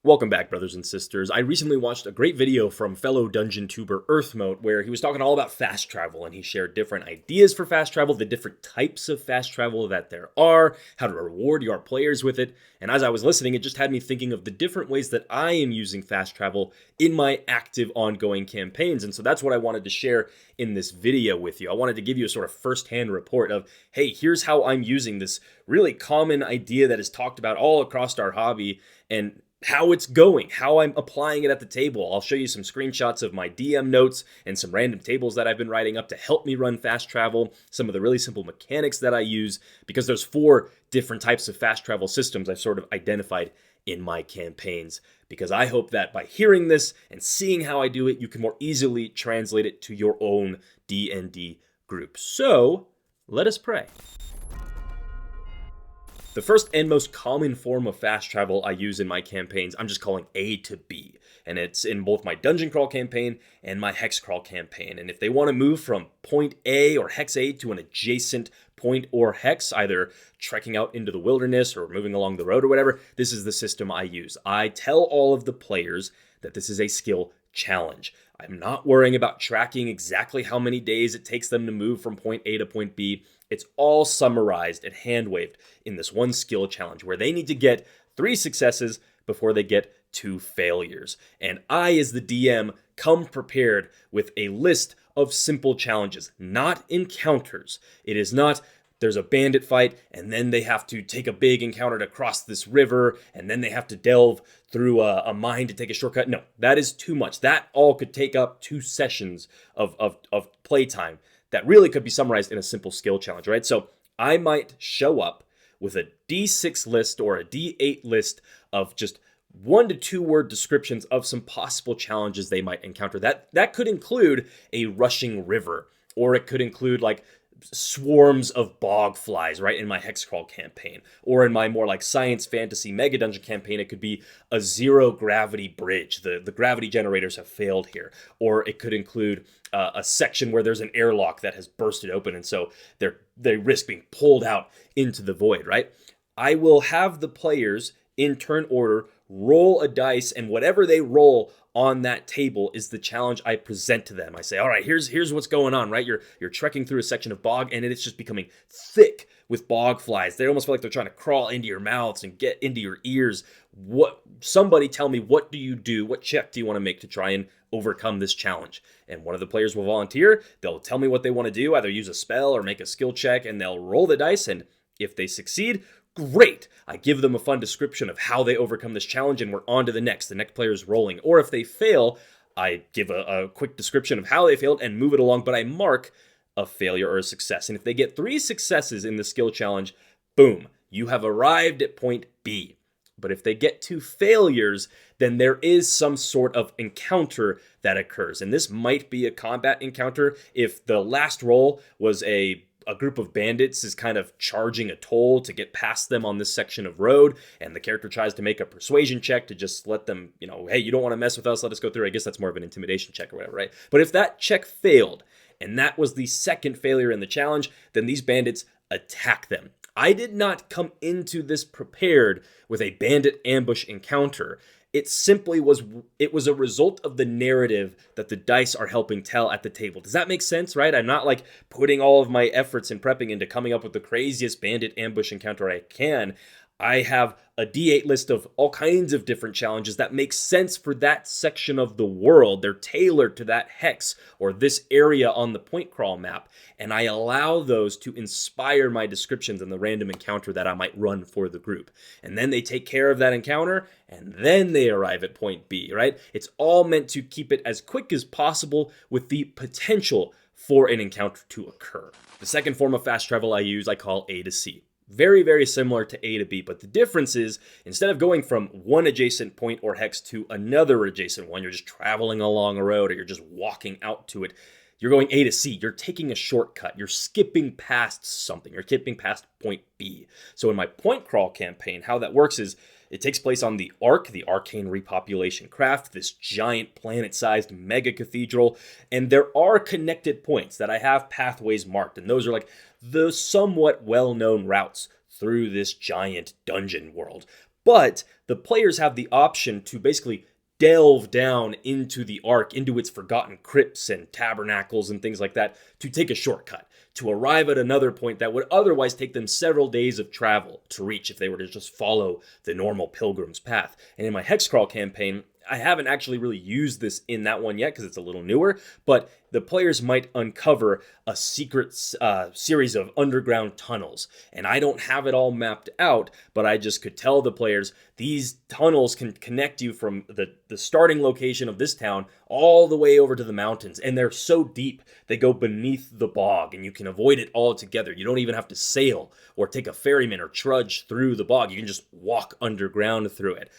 Welcome back, brothers and sisters. I recently watched a great video from fellow dungeon tuber Earthmote where he was talking all about fast travel, and he shared different ideas for fast travel, the different types of fast travel that there are, how to reward your players with it. And as I was listening, it just had me thinking of the different ways that I am using fast travel in my active ongoing campaigns. And so that's what I wanted to share in this video with you. I wanted to give you a sort of first-hand report of, hey, here's how I'm using this really common idea that is talked about all across our hobby, and how it's going, how I'm applying it at the table. I'll show you some screenshots of my DM notes and some random tables that I've been writing up to help me run fast travel, some of the really simple mechanics that I use, because there's 4 different types of fast travel systems I've sort of identified in my campaigns, because I hope that by hearing this and seeing how I do it, you can more easily translate it to your own D&D group. So, let us pray. The first and most common form of fast travel I use in my campaigns, I'm just calling A to B. And it's in both my Dungeon Crawl campaign and my Hex Crawl campaign. And if they want to move from point A or Hex A to an adjacent point or hex, either trekking out into the wilderness or moving along the road or whatever, this is the system I use. I tell all of the players that this is a skill challenge. I'm not worrying about tracking exactly how many days it takes them to move from point A to point B. It's all summarized and hand-waved in this one skill challenge where they need to get 3 successes before they get 2 failures. And I, as the DM, come prepared with a list of simple challenges, not encounters. It is not, there's a bandit fight, and then they have to take a big encounter to cross this river, and then they have to delve through a mine to take a shortcut. No, that is too much. That all could take up 2 sessions of playtime that really could be summarized in a simple skill challenge, right? So I might show up with a D6 list or a D8 list of just 1 to 2 word descriptions of some possible challenges they might encounter. That could include a rushing river, or it could include like swarms of bog flies, right, in my Hex Crawl campaign. Or in my more like science fantasy mega dungeon campaign, it could be a 0 gravity bridge. The gravity generators have failed here. Or it could include a section where there's an airlock that has bursted open, and so they risk being pulled out into the void, right? I will have the players in turn order roll a dice, and whatever they roll on that table is the challenge I present to them. I say, all right, here's what's going on, right? You're trekking through a section of bog, and it's just becoming thick with bog flies. They almost feel like they're trying to crawl into your mouths and get into your ears. Somebody tell me, what do you do? What check do you want to make to try and overcome this challenge? And one of the players will volunteer. They'll tell me what they want to do, either use a spell or make a skill check, and they'll roll the dice, and if they succeed, great. I give them a fun description of how they overcome this challenge, and we're on to the next. The next player is rolling. Or if they fail, I give a quick description of how they failed and move it along, but I mark a failure or a success. And if they get 3 successes in the skill challenge, boom, you have arrived at point B. But if they get 2 failures, then there is some sort of encounter that occurs. And this might be a combat encounter. If the last roll was a group of bandits is kind of charging a toll to get past them on this section of road, and the character tries to make a persuasion check to just let them, hey, you don't want to mess with us, let us go through. I guess that's more of an intimidation check or whatever, right? But if that check failed, and that was the second failure in the challenge, then these bandits attack them. I did not come into this prepared with a bandit ambush encounter. It simply was a result of the narrative that the dice are helping tell at the table. Does that make sense, right? I'm not like putting all of my efforts and prepping into coming up with the craziest bandit ambush encounter I can. I have a D8 list of all kinds of different challenges that make sense for that section of the world. They're tailored to that hex or this area on the point crawl map, and I allow those to inspire my descriptions and the random encounter that I might run for the group. And then they take care of that encounter, and then they arrive at point B, right? It's all meant to keep it as quick as possible with the potential for an encounter to occur. The second form of fast travel I use, I call A to C. Very, very similar to A to B, but the difference is instead of going from one adjacent point or hex to another adjacent one, you're just traveling along a road or you're just walking out to it. You're going A to C. You're taking a shortcut. You're skipping past something. You're skipping past point B. So in my point crawl campaign, how that works is it takes place on the Ark, the Arcane Repopulation Craft, this giant planet-sized mega cathedral, and there are connected points that I have pathways marked, and those are like the somewhat well-known routes through this giant dungeon world. But the players have the option to basically delve down into the Ark, into its forgotten crypts and tabernacles and things like that, to take a shortcut, to arrive at another point that would otherwise take them several days of travel to reach if they were to just follow the normal pilgrim's path. And in my Hexcrawl campaign, I haven't actually really used this in that one yet because it's a little newer, but the players might uncover a secret series of underground tunnels. And I don't have it all mapped out, but I just could tell the players these tunnels can connect you from the starting location of this town all the way over to the mountains. And they're so deep, they go beneath the bog, and you can avoid it altogether. You don't even have to sail or take a ferryman or trudge through the bog. You can just walk underground through it.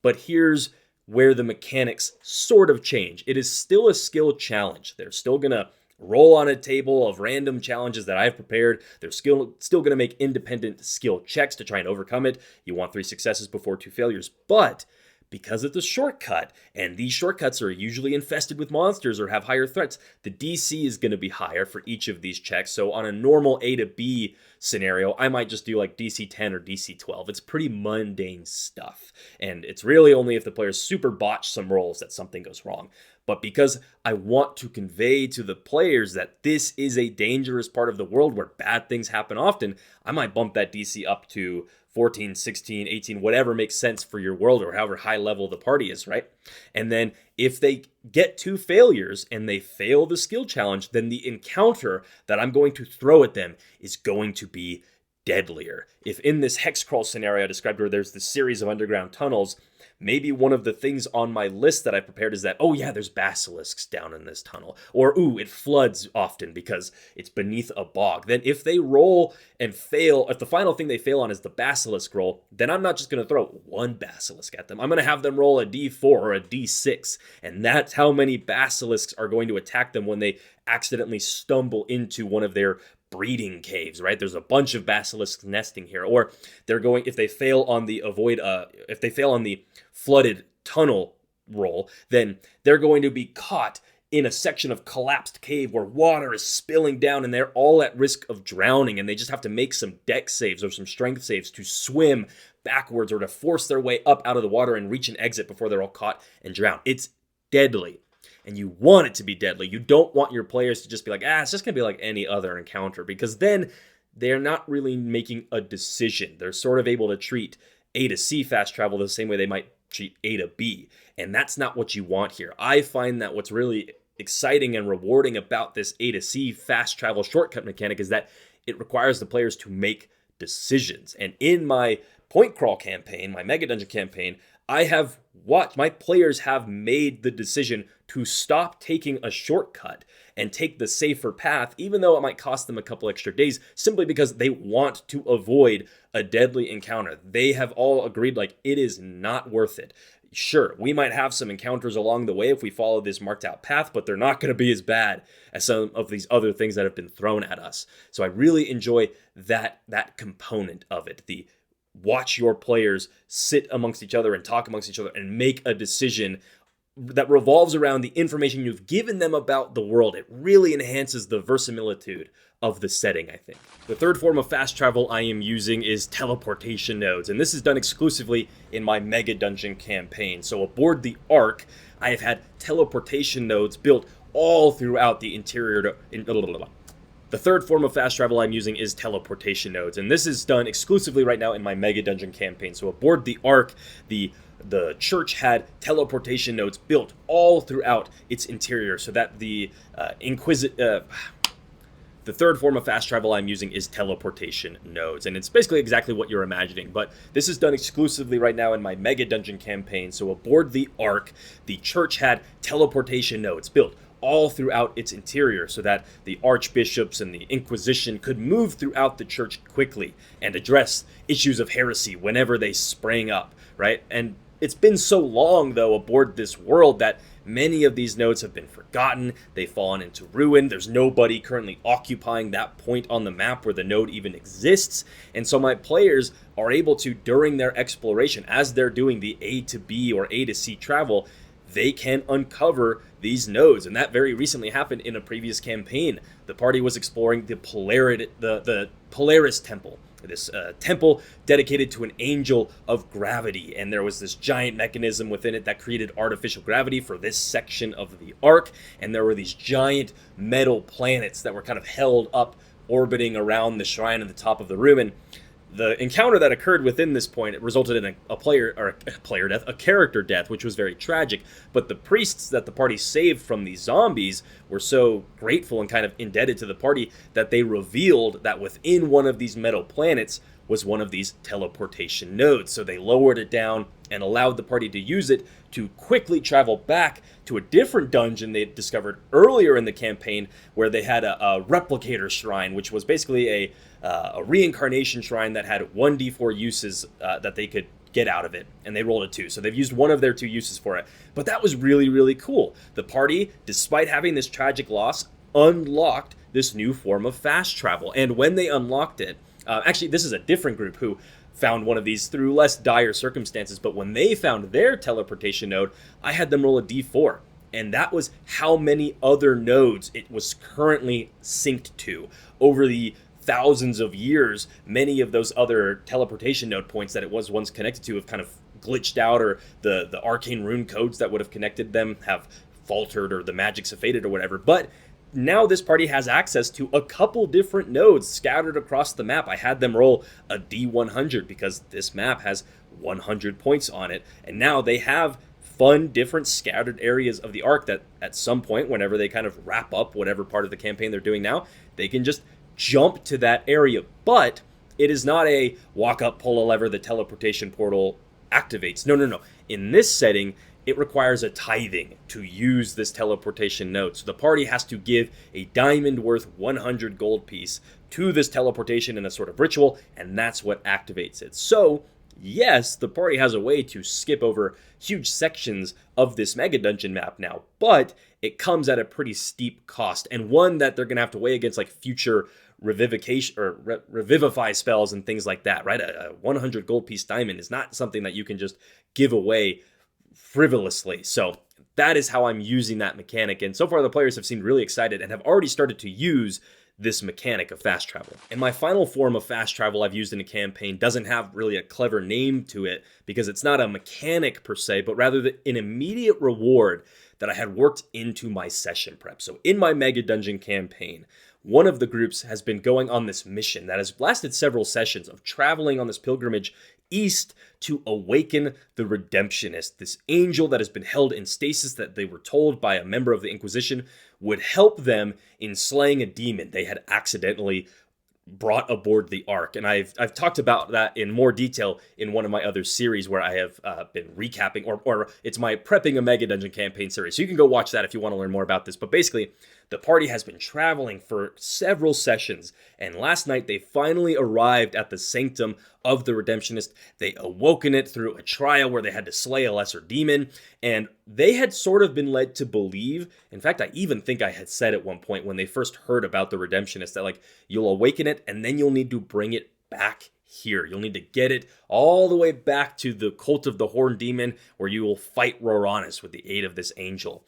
But here's where the mechanics sort of change. It is still a skill challenge. They're still going to roll on a table of random challenges that I've prepared. They're still going to make independent skill checks to try and overcome it. You want 3 successes before 2 failures. But because it's a shortcut, and these shortcuts are usually infested with monsters or have higher threats, the DC is going to be higher for each of these checks. So on a normal A to B scenario, I might just do like DC 10 or DC 12. It's pretty mundane stuff. And it's really only if the players super botch some rolls that something goes wrong. But because I want to convey to the players that this is a dangerous part of the world where bad things happen often, I might bump that DC up to 14, 16, 18, whatever makes sense for your world or however high level the party is, right? And then if they get 2 failures and they fail the skill challenge, then the encounter that I'm going to throw at them is going to be deadlier. If in this Hexcrawl scenario I described where there's this series of underground tunnels, maybe one of the things on my list that I prepared is that, oh yeah, there's basilisks down in this tunnel. Or, ooh, it floods often because it's beneath a bog. Then if they roll and fail, if the final thing they fail on is the basilisk roll, then I'm not just going to throw 1 basilisk at them. I'm going to have them roll a D4 or a D6. And that's how many basilisks are going to attack them when they accidentally stumble into one of their breeding caves, right? There's a bunch of basilisks nesting here. Or they're going, if they fail on the flooded tunnel roll, then they're going to be caught in a section of collapsed cave where water is spilling down and they're all at risk of drowning, and they just have to make some dex saves or some strength saves to swim backwards or to force their way up out of the water and reach an exit before they're all caught and drowned. It's deadly. And you want it to be deadly. You don't want your players to just be like, it's just going to be like any other encounter, because then they're not really making a decision. They're sort of able to treat A to C fast travel the same way they might treat A to B. And that's not what you want here. I find that what's really exciting and rewarding about this A to C fast travel shortcut mechanic is that it requires the players to make decisions. And in my point crawl campaign, my mega dungeon campaign, I have watched, my players have made the decision to stop taking a shortcut and take the safer path, even though it might cost them a couple extra days, simply because they want to avoid a deadly encounter. They have all agreed, like, it is not worth it. Sure, we might have some encounters along the way if we follow this marked out path, but they're not going to be as bad as some of these other things that have been thrown at us. So I really enjoy that component of it, the watch your players sit amongst each other and talk amongst each other and make a decision that revolves around the information you've given them about the world. It really enhances the verisimilitude of the setting, I think. The third form of fast travel I am using is teleportation nodes, and this is done exclusively in my Mega Dungeon campaign. So aboard the Ark, I have had teleportation nodes built all throughout the interior. The third form of fast travel I'm using is teleportation nodes, and this is done exclusively right now in my Mega Dungeon campaign. So aboard the Ark, the church had teleportation nodes built all throughout its interior, so that the third form of fast travel I'm using is teleportation nodes, and it's basically exactly what you're imagining, but this is done exclusively right now in my Mega Dungeon campaign. So aboard the Ark, the church had teleportation nodes built all throughout its interior so that the archbishops and the Inquisition could move throughout the church quickly and address issues of heresy whenever they sprang up, right? And it's been so long, though, aboard this world that many of these nodes have been forgotten. They've fallen into ruin. There's nobody currently occupying that point on the map where the node even exists. And so my players are able to, during their exploration, as they're doing the A to B or A to C travel, they can uncover these nodes. And that very recently happened in a previous campaign. The party was exploring the Polaris Temple. temple dedicated to an angel of gravity, and there was this giant mechanism within it that created artificial gravity for this section of the arc, and there were these giant metal planets that were kind of held up orbiting around the shrine at the top of the room. And the encounter that occurred within this point, it resulted in a character death, which was very tragic. But the priests that the party saved from these zombies were so grateful and kind of indebted to the party that they revealed that within one of these metal planets was one of these teleportation nodes. So they lowered it down and allowed the party to use it to quickly travel back to a different dungeon they had discovered earlier in the campaign, where they had a replicator shrine, which was basically a reincarnation shrine that had 1d4 uses that they could get out of it, and they rolled a 2. So they've used one of their 2 uses for it. But that was really, really cool. The party, despite having this tragic loss, unlocked this new form of fast travel. And when they unlocked it, actually, this is a different group who found one of these through less dire circumstances, but when they found their teleportation node, I had them roll a d4. And that was how many other nodes it was currently synced to. Over the thousands of years, many of those other teleportation node points that it was once connected to have kind of glitched out, or the arcane rune codes that would have connected them have faltered, or the magics have faded, or whatever. But now this party has access to a couple different nodes scattered across the map. I had them roll a D100 because this map has 100 points on it. And now they have fun, different scattered areas of the arc that at some point, whenever they kind of wrap up whatever part of the campaign they're doing now, they can just jump to that area. But it is not a walk up, pull a lever, the teleportation portal activates. No. In this setting, it requires a tithing to use this teleportation node. So the party has to give a diamond worth 100 gold piece to this teleportation in a sort of ritual, and that's what activates it. So, yes, the party has a way to skip over huge sections of this mega dungeon map now, but it comes at a pretty steep cost, and one that they're going to have to weigh against like future revivification or revivify spells and things like that, right? A 100 gold piece diamond is not something that you can just give away frivolously. So that is how I'm using that mechanic. And so far the players have seemed really excited and have already started to use this mechanic of fast travel. And my final form of fast travel I've used in a campaign doesn't have really a clever name to it, because it's not a mechanic per se, but rather an immediate reward that I had worked into my session prep. So in my mega dungeon campaign, one of the groups has been going on this mission that has lasted several sessions of traveling on this pilgrimage east to awaken the Redemptionist, this angel that has been held in stasis that they were told by a member of the Inquisition would help them in slaying a demon they had accidentally brought aboard the Ark. And I've talked about that in more detail in one of my other series where I have been recapping, or it's my Prepping a Mega Dungeon campaign series. So you can go watch that if you want to learn more about this. But basically, the party has been traveling for several sessions, and last night they finally arrived at the sanctum of the Redemptionist. They awoken it through a trial where they had to slay a lesser demon, and they had sort of been led to believe, in fact, I even think I had said at one point when they first heard about the Redemptionist, that like, you'll awaken it and then you'll need to bring it back here. You'll need to get it all the way back to the Cult of the Horned Demon, where you will fight Roronis with the aid of this angel.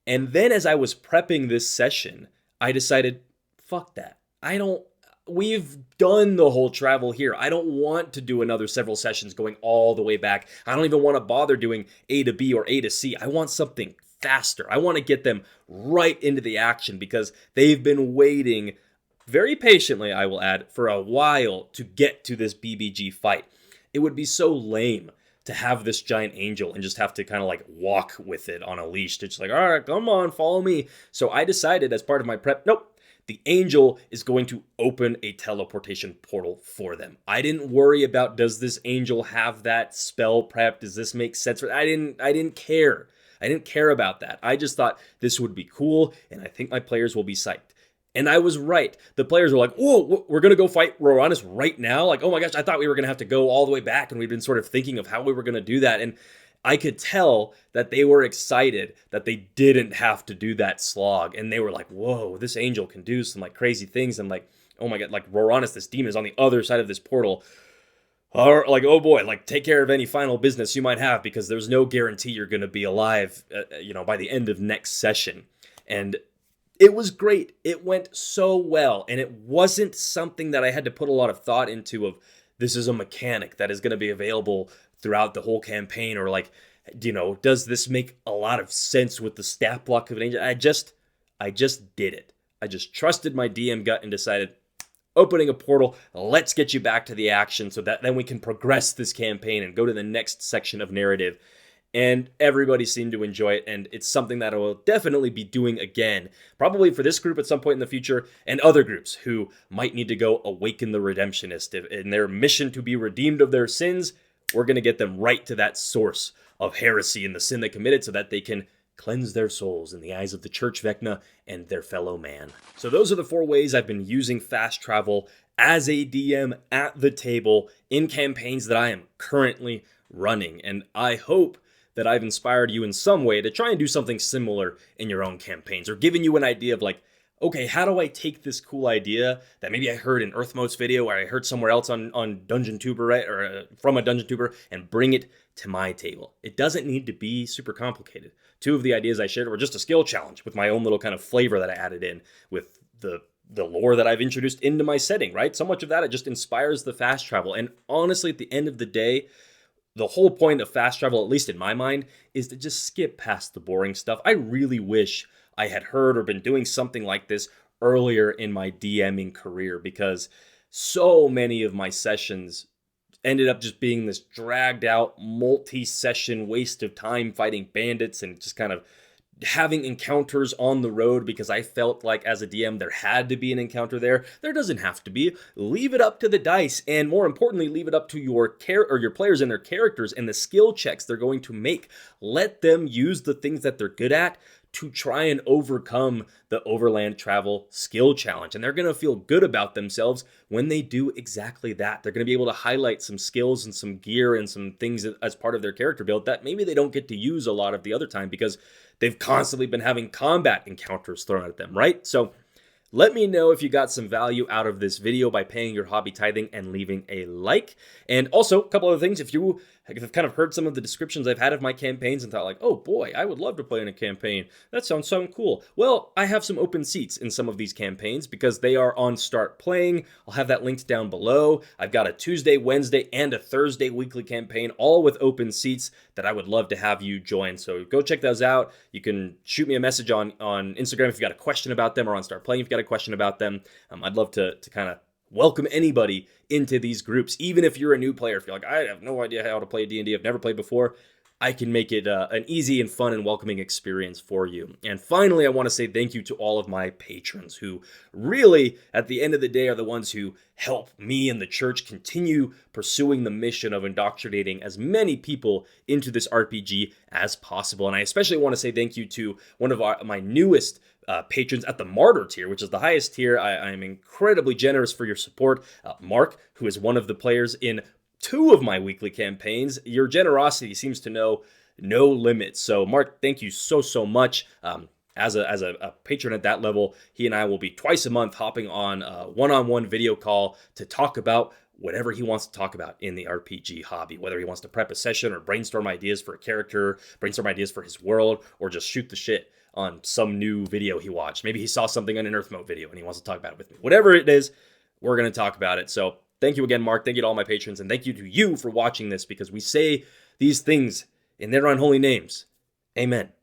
And then as I was prepping this session, I decided, fuck that. We've done the whole travel here. I don't want to do another several sessions going all the way back. I don't even want to bother doing A to B or A to C. I want something faster. I want to get them right into the action, because they've been waiting very patiently, I will add, for a while to get to this BBG fight. It would be so lame to have this giant angel and just have to kind of like walk with it on a leash to just like, all right, come on, follow me. So I decided as part of my prep, nope, the angel is going to open a teleportation portal for them. I didn't worry about, does this angel have that spell prep? Does this make sense? I didn't care. I didn't care about that. I just thought this would be cool, and I think my players will be psyched. And I was right. The players were like, "Whoa, we're going to go fight Roronis right now?" Like, oh my gosh, I thought we were going to have to go all the way back, and we've been sort of thinking of how we were going to do that. And I could tell that they were excited that they didn't have to do that slog. And they were like, whoa, this angel can do some like crazy things. And like, oh my God, like Roronis, this demon is on the other side of this portal. Or like, oh boy, like take care of any final business you might have, because there's no guarantee you're going to be alive, by the end of next session. And it was great. It went so well, and it wasn't something that I had to put a lot of thought into of this is a mechanic that is going to be available throughout the whole campaign, or like, does this make a lot of sense with the stat block of an angel? I just did it. I just trusted my DM gut and decided, opening a portal, let's get you back to the action so that then we can progress this campaign and go to the next section of narrative. And everybody seemed to enjoy it, and it's something that I will definitely be doing again, probably for this group at some point in the future, and other groups who might need to go awaken the redemptionist. In their mission to be redeemed of their sins, we're going to get them right to that source of heresy and the sin they committed so that they can cleanse their souls in the eyes of the Church Vecna and their fellow man. So those are the 4 ways I've been using fast travel as a DM at the table in campaigns that I am currently running, and I hope that I've inspired you in some way to try and do something similar in your own campaigns, or giving you an idea of like, okay, how do I take this cool idea that maybe I heard in Earthmote's video, or I heard somewhere else on Dungeon Tuber, right, or from a Dungeon Tuber, and bring it to my table. It doesn't need to be super complicated. 2 of the ideas I shared were just a skill challenge with my own little kind of flavor that I added in with the lore that I've introduced into my setting, right? So much of that, it just inspires the fast travel. And honestly, at the end of the day, the whole point of fast travel, at least in my mind, is to just skip past the boring stuff. I really wish I had heard or been doing something like this earlier in my DMing career, because so many of my sessions ended up just being this dragged out multi-session waste of time fighting bandits and just kind of having encounters on the road because I felt like as a DM there had to be an encounter there. There doesn't have to be. Leave it up to the dice, and more importantly, leave it up to your your players and their characters and the skill checks they're going to make. Let them use the things that they're good at to try and overcome the overland travel skill challenge. And they're going to feel good about themselves when they do exactly that. They're going to be able to highlight some skills and some gear and some things as part of their character build that maybe they don't get to use a lot of the other time because they've constantly been having combat encounters thrown at them, right? So let me know if you got some value out of this video by paying your hobby tithing and leaving a like. And also, a couple other things, if you have kind of heard some of the descriptions I've had of my campaigns and thought like, oh boy, I would love to play in a campaign. That sounds so cool. Well, I have some open seats in some of these campaigns because they are on Start Playing. I'll have that linked down below. I've got a Tuesday, Wednesday, and a Thursday weekly campaign, all with open seats that I would love to have you join. So go check those out. You can shoot me a message on Instagram if you got a question about them, or on Start Playing if you got a question about them. I'd love to kind of welcome anybody into these groups, even if you're a new player. If you're like, I have no idea how to play D&D, I've never played before, I can make it an easy and fun and welcoming experience for you. And finally, I want to say thank you to all of my patrons who really, at the end of the day, are the ones who help me and the church continue pursuing the mission of indoctrinating as many people into this RPG as possible. And I especially want to say thank you to one of my newest patrons at the Martyr tier, which is the highest tier. I am incredibly generous for your support. Marc, who is one of the players in 2 of my weekly campaigns. Your generosity seems to know no limits. So Marc, thank you so much. As a patron at that level, he and I will be twice a month hopping on a one-on-one video call to talk about whatever he wants to talk about in the RPG hobby, whether he wants to prep a session or brainstorm ideas for a character, brainstorm ideas for his world, or just shoot the shit on some new video he watched. Maybe he saw something on an Earthmote video and he wants to talk about it with me. Whatever it is, we're going to talk about it. So thank you again, Marc. Thank you to all my patrons, and thank you to you for watching this, because we say these things in their unholy names. Amen.